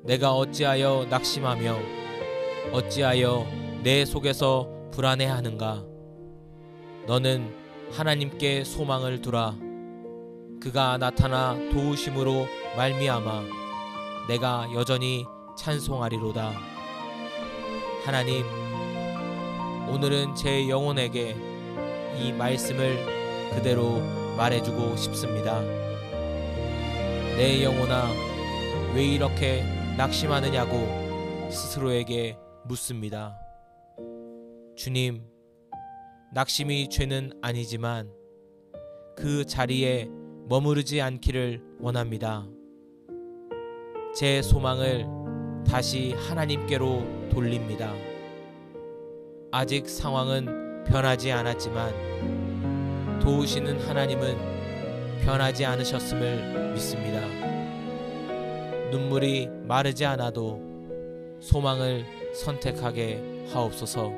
내가 어찌하여 낙심하며 어찌하여 내 속에서 불안해하는가. 너는 하나님께 소망을 두라. 그가 나타나 도우심으로 말미암아 내가 여전히 찬송하리로다. 하나님, 오늘은 제 영혼에게 이 말씀을 그대로 말해주고 싶습니다. 내 영혼아, 왜 이렇게 낙심하느냐고 스스로에게 묻습니다. 주님, 낙심이 죄는 아니지만 그 자리에 머무르지 않기를 원합니다. 제 소망을 다시 하나님께로 돌립니다. 아직 상황은 변하지 않았지만 도우시는 하나님은 변하지 않으셨음을 믿습니다. 눈물이 마르지 않아도 소망을 선택하게 하옵소서.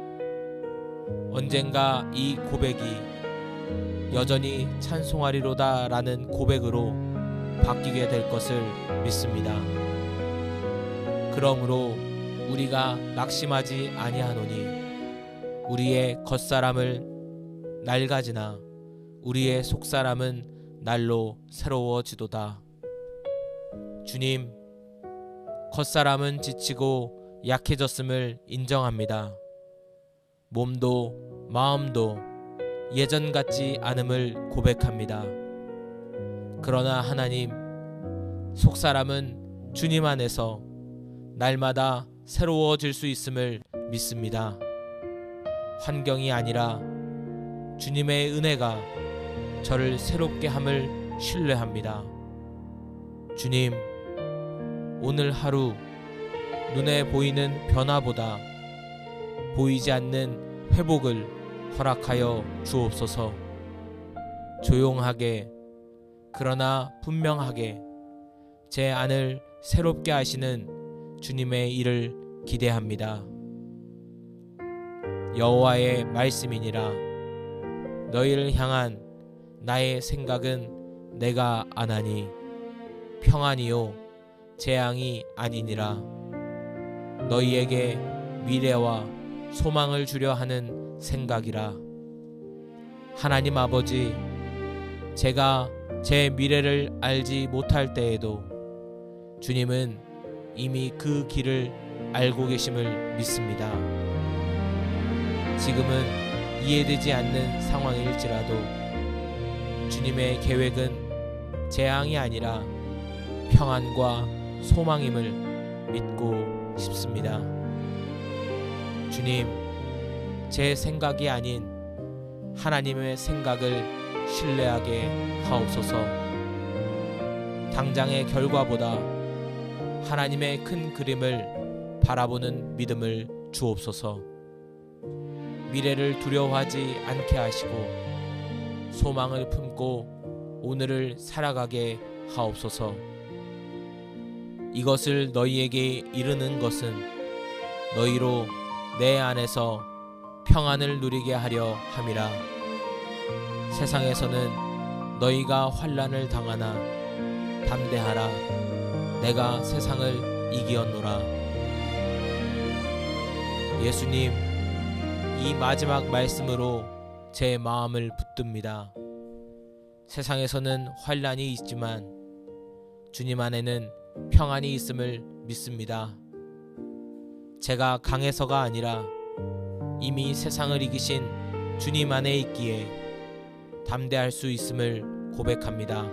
언젠가 이 고백이 여전히 찬송하리로다 라는 고백으로 바뀌게 될 것을 믿습니다. 그러므로 우리가 낙심하지 아니하노니 우리의 겉사람을 낡아지나 우리의 속사람은 날로 새로워지도다. 주님, 겉사람은 지치고 약해졌음을 인정합니다. 몸도 마음도 예전 같지 않음을 고백합니다. 그러나 하나님, 속사람은 주님 안에서 날마다 새로워질 수 있음을 믿습니다. 환경이 아니라 주님의 은혜가 저를 새롭게 함을 신뢰합니다. 주님, 오늘 하루 눈에 보이는 변화보다 보이지 않는 회복을 허락하여 주옵소서. 조용하게 그러나 분명하게 제 안을 새롭게 하시는 주님의 일을 기대합니다. 여호와의 말씀이니라. 너희를 향한 나의 생각은 내가 아나니 평안이요 재앙이 아니니라. 너희에게 미래와 소망을 주려 하는 생각이라. 하나님 아버지, 제가 제 미래를 알지 못할 때에도 주님은 이미 그 길을 알고 계심을 믿습니다. 지금은 이해되지 않는 상황일지라도 주님의 계획은 재앙이 아니라 평안과 소망임을 믿고 싶습니다. 주님, 제 생각이 아닌 하나님의 생각을 신뢰하게 하옵소서. 당장의 결과보다 하나님의 큰 그림을 바라보는 믿음을 주옵소서. 미래를 두려워하지 않게 하시고 소망을 품고 오늘을 살아가게 하옵소서. 이것을 너희에게 이르는 것은 너희로 내 안에서 평안을 누리게 하려 함이라. 세상에서는 너희가 환난을 당하나 담대하라. 내가 세상을 이기었노라. 예수님, 이 마지막 말씀으로 제 마음을 붙듭니다. 세상에서는 환난이 있지만 주님 안에는 평안이 있음을 믿습니다. 제가 강해서가 아니라 이미 세상을 이기신 주님 안에 있기에 담대할 수 있음을 고백합니다.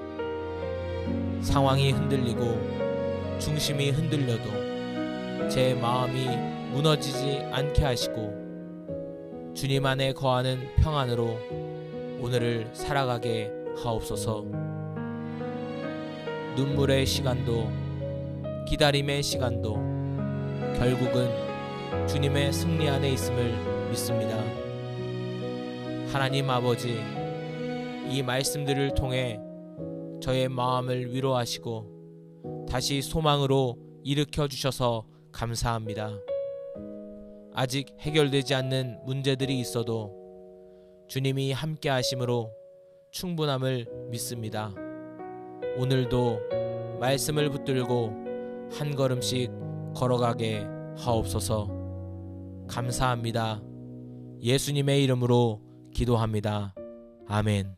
상황이 흔들리고 중심이 흔들려도 제 마음이 무너지지 않게 하시고 주님 안에 거하는 평안으로 오늘을 살아가게 하옵소서. 눈물의 시간도 기다림의 시간도 결국은 주님의 승리 안에 있음을 믿습니다. 하나님 아버지, 이 말씀들을 통해 저의 마음을 위로하시고 다시 소망으로 일으켜 주셔서 감사합니다. 아직 해결되지 않는 문제들이 있어도 주님이 함께 하심으로 충분함을 믿습니다. 오늘도 말씀을 붙들고 한 걸음씩 걸어가게 하옵소서. 감사합니다. 예수님의 이름으로 기도합니다. 아멘.